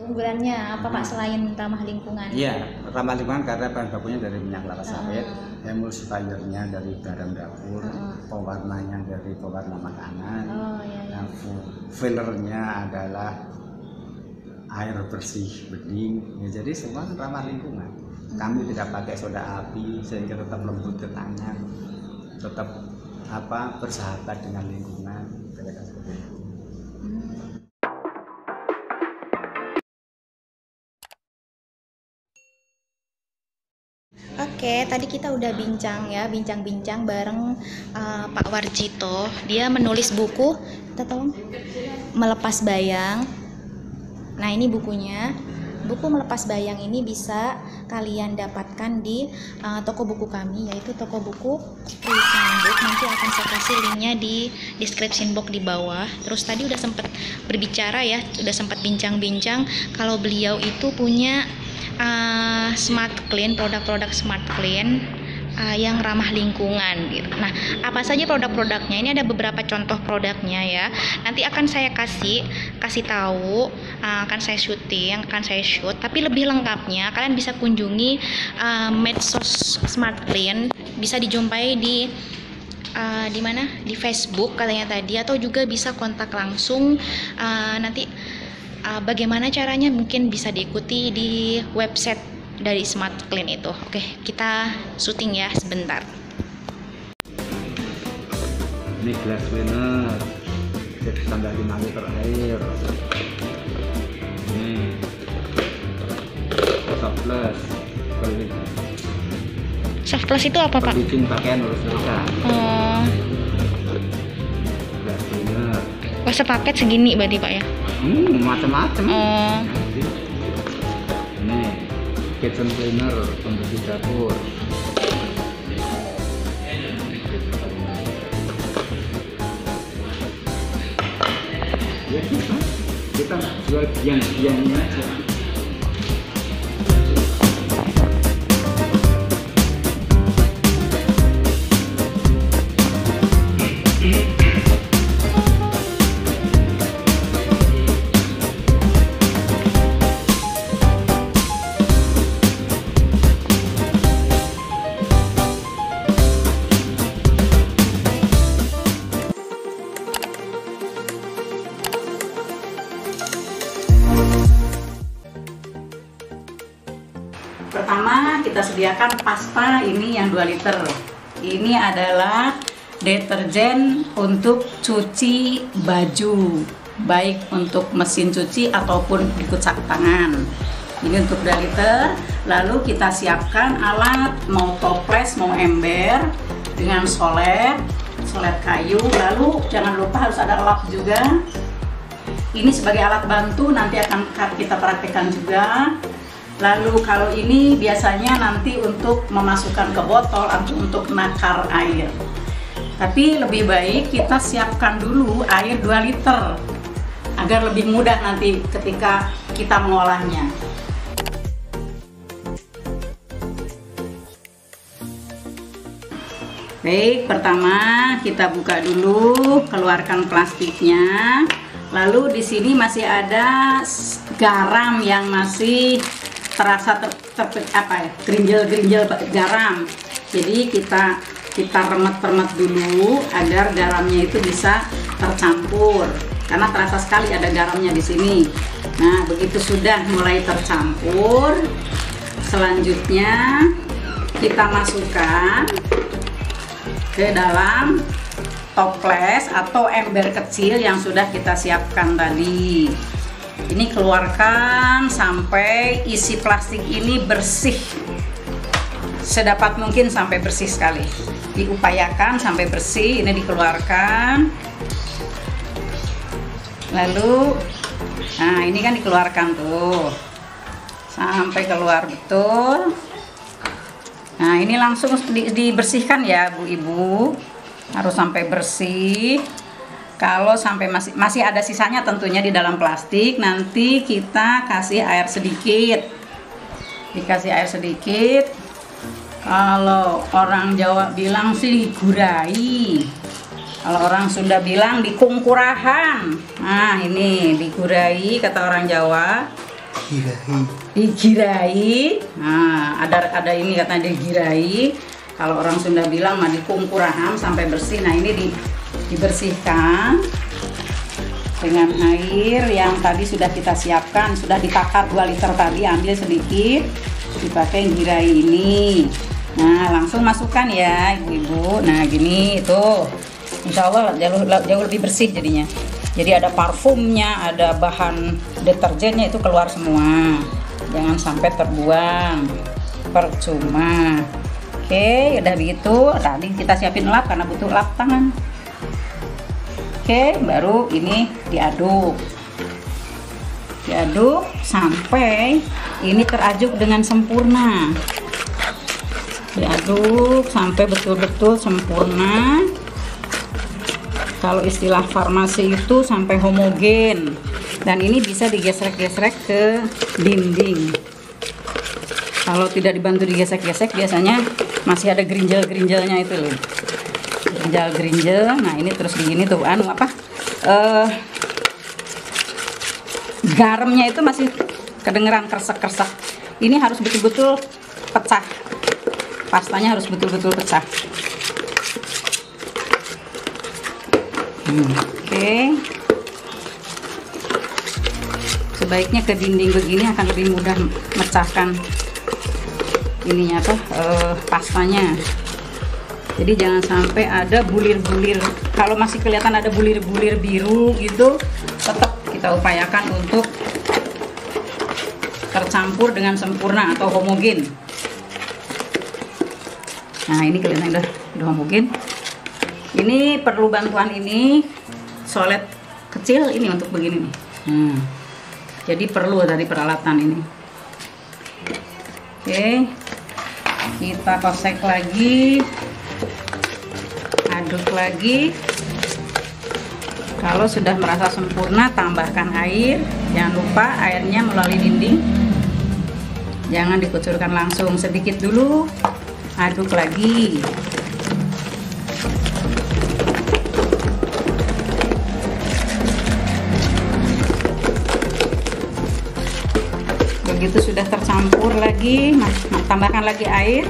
keunggulannya apa Pak selain ramah lingkungan? Iya, ramah lingkungan karena bahan bakunya dari minyak kelapa sawit, emulsifiernya dari barang dapur, pewarnanya dari pewarna makanan, fillernya adalah air bersih bening. Ya, jadi semua ramah lingkungan. Kami tidak pakai soda api sehingga tetap lembut ke tangan, tetap bersahabat dengan lingkungan. Seperti itu. Oke, tadi kita udah bincang-bincang bareng Pak Warjito. Dia menulis buku, kita tolong, Melepas Bayang. Nah, ini bukunya. Buku Melepas Bayang ini bisa kalian dapatkan di toko buku kami, yaitu toko buku Tulisan Book. Nanti akan saya kasih linknya di description box di bawah. Terus tadi udah sempat berbicara ya, udah sempat bincang-bincang kalau beliau itu punya Smart Clean, produk-produk Smart Clean yang ramah lingkungan gitu. Nah, apa saja produk-produknya? Ini ada beberapa contoh produknya ya. Nanti akan saya kasih tahu, akan saya syuting, akan saya shoot. Tapi lebih lengkapnya kalian bisa kunjungi medsos Smart Clean, bisa dijumpai di mana? Di Facebook katanya tadi, atau juga bisa kontak langsung. Nanti bagaimana caranya mungkin bisa diikuti di website dari Smart Clean itu. Oke, kita syuting ya sebentar. Ini glass winner, standar 5 liter air. Ini soft plus. Soft plus itu apa Pak? Bikin pakaian lurus-lurusan. Oh. Glass winner. Wah, sepaket segini berarti Pak ya? Macam-macam. Oh. Ini kitchen cleaner, pembersih dapur. Ya, kita jual biang-biangnya aja. Pertama kita sediakan pasta ini yang 2 liter. Ini adalah deterjen untuk cuci baju, baik untuk mesin cuci ataupun ikut sapu tangan. Ini untuk 2 liter. Lalu kita siapkan alat, mau toples, mau ember, dengan solet kayu. Lalu jangan lupa harus ada lap juga. Ini sebagai alat bantu, nanti akan kita praktekkan juga. Lalu kalau ini biasanya nanti untuk memasukkan ke botol atau untuk nakar air. Tapi lebih baik kita siapkan dulu air 2 liter agar lebih mudah nanti ketika kita mengolahnya. Baik, pertama kita buka dulu, keluarkan plastiknya. Lalu di sini masih ada garam yang masih terasa gerinjel garam. Jadi kita remet-remet dulu agar garamnya itu bisa tercampur, karena terasa sekali ada garamnya di sini. Nah, begitu sudah mulai tercampur, selanjutnya kita masukkan ke dalam toples atau ember kecil yang sudah kita siapkan tadi. Ini keluarkan sampai isi plastik ini bersih, sedapat mungkin sampai bersih sekali. Diupayakan sampai bersih. Ini dikeluarkan. Lalu, nah ini kan dikeluarkan tuh sampai keluar betul. Nah, ini langsung dibersihkan ya Bu Ibu, harus sampai bersih. Kalau sampai masih ada sisanya tentunya di dalam plastik, nanti kita kasih air sedikit. Dikasih air sedikit. Kalau orang Jawa bilang sih digurai. Kalau orang Sunda bilang dikungkurahan. Nah, ini digurai kata orang Jawa. Digirai. Nah, ada ini katanya digirai. Kalau orang Sunda bilang mah dikumpuraham sampai bersih. Nah, ini dibersihkan dengan air yang tadi sudah kita siapkan, sudah ditakar 2 liter tadi, ambil sedikit, dipakai girai ini. Nah, langsung masukkan ya ibu-ibu. Nah, gini itu, insya Allah jauh lebih bersih jadinya. Jadi ada parfumnya, ada bahan deterjennya itu keluar semua. Jangan sampai terbuang, percuma. Oke, udah begitu. Tadi kita siapin lap karena butuh lap tangan. Oke, baru ini diaduk sampai ini teraduk dengan sempurna. Diaduk sampai betul-betul sempurna. Kalau istilah farmasi itu sampai homogen. Dan ini bisa digesrek-gesrek ke dinding. Kalau tidak dibantu digesek-gesek biasanya masih ada gerinjel-gerinjelnya itu loh. Gerinjel. Nah, ini terus begini tuh garamnya itu masih kedengeran kresek-kresek. Ini harus betul-betul pecah. Pastanya harus betul-betul pecah. Oke. Sebaiknya ke dinding begini akan lebih mudah memecahkan ininya pastanya. Jadi jangan sampai ada bulir-bulir. Kalau masih kelihatan ada bulir-bulir biru gitu, tetap kita upayakan untuk tercampur dengan sempurna atau homogen. Nah, ini kelihatan udah homogen. Ini perlu bantuan ini solet kecil ini untuk begini nih. Jadi perlu dari peralatan ini. Oke, kita kosek lagi. Aduk lagi. Kalau sudah merasa sempurna, tambahkan air. Jangan lupa airnya melalui dinding. Jangan dikucurkan langsung, sedikit dulu. Aduk lagi. Begitu sudah tercampur lagi, tambahkan lagi air.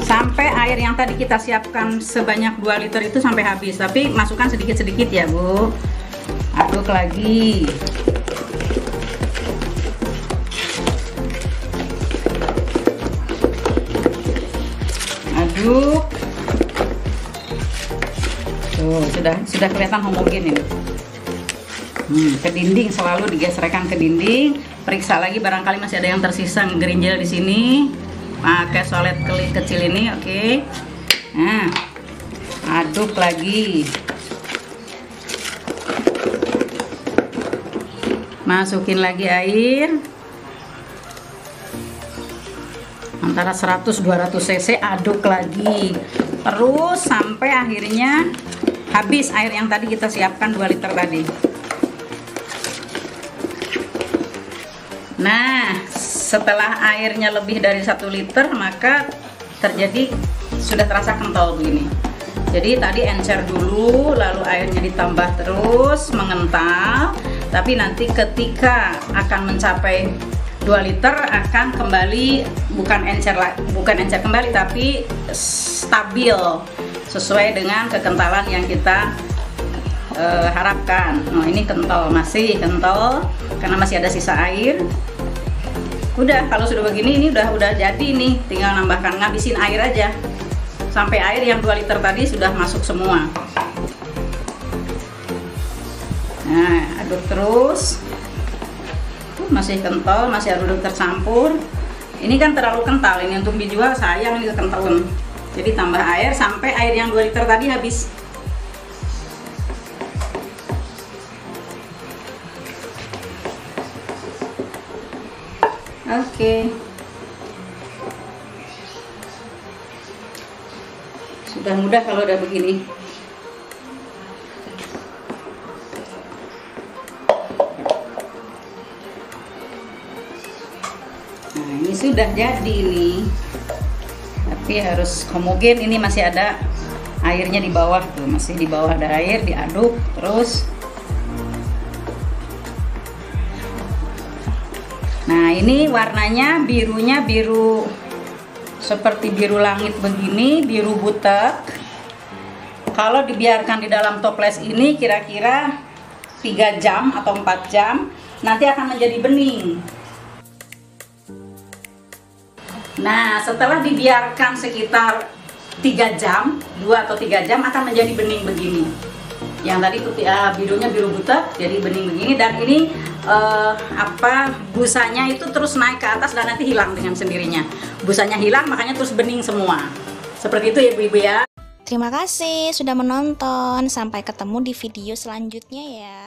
Sampai air yang tadi kita siapkan sebanyak 2 liter itu sampai habis, tapi masukkan sedikit-sedikit ya Bu. Aduk lagi. Aduk. Tuh, sudah kelihatan homogen ini. Ke dinding, selalu digesrekkan ke dinding. Periksa lagi barangkali masih ada yang tersisa ngerinjel di sini. Pakai solet kecil ini, oke. Nah, aduk lagi. Masukin lagi air. Antara 100-200 cc, aduk lagi. Terus sampai akhirnya habis air yang tadi kita siapkan 2 liter tadi. Nah, setelah airnya lebih dari 1 liter, maka sudah terasa kental begini. Jadi tadi encer dulu, lalu airnya ditambah terus mengental. Tapi nanti ketika akan mencapai 2 liter akan kembali bukan encer kembali, tapi stabil sesuai dengan kekentalan yang kita harapkan. Nah, ini kental, masih kental karena masih ada sisa air. Udah, kalau sudah begini ini udah jadi nih, tinggal nambahkan, ngabisin air aja sampai air yang 2 liter tadi sudah masuk semua. Nah, aduk terus. Masih kental, masih harus tercampur. Ini kan terlalu kental, ini untuk dijual sayang ini kekentalan. Jadi tambah air sampai air yang 2 liter tadi habis. Oke. Sudah mudah kalau udah begini. Nah, ini sudah jadi nih. Tapi harus homogen, ini masih ada airnya di bawah tuh, masih di bawah ada air, diaduk terus. Nah, ini warnanya birunya biru seperti biru langit begini, biru butek. Kalau dibiarkan di dalam toples ini kira-kira 3 jam atau 4 jam, nanti akan menjadi bening. Nah, setelah dibiarkan sekitar 3 jam, 2 atau 3 jam akan menjadi bening begini. Yang tadi birunya biru butek, jadi bening begini. Dan ini busanya itu terus naik ke atas dan nanti hilang dengan sendirinya. Busanya hilang, makanya terus bening semua. Seperti itu ya ibu-ibu ya. Terima kasih sudah menonton. Sampai ketemu di video selanjutnya ya.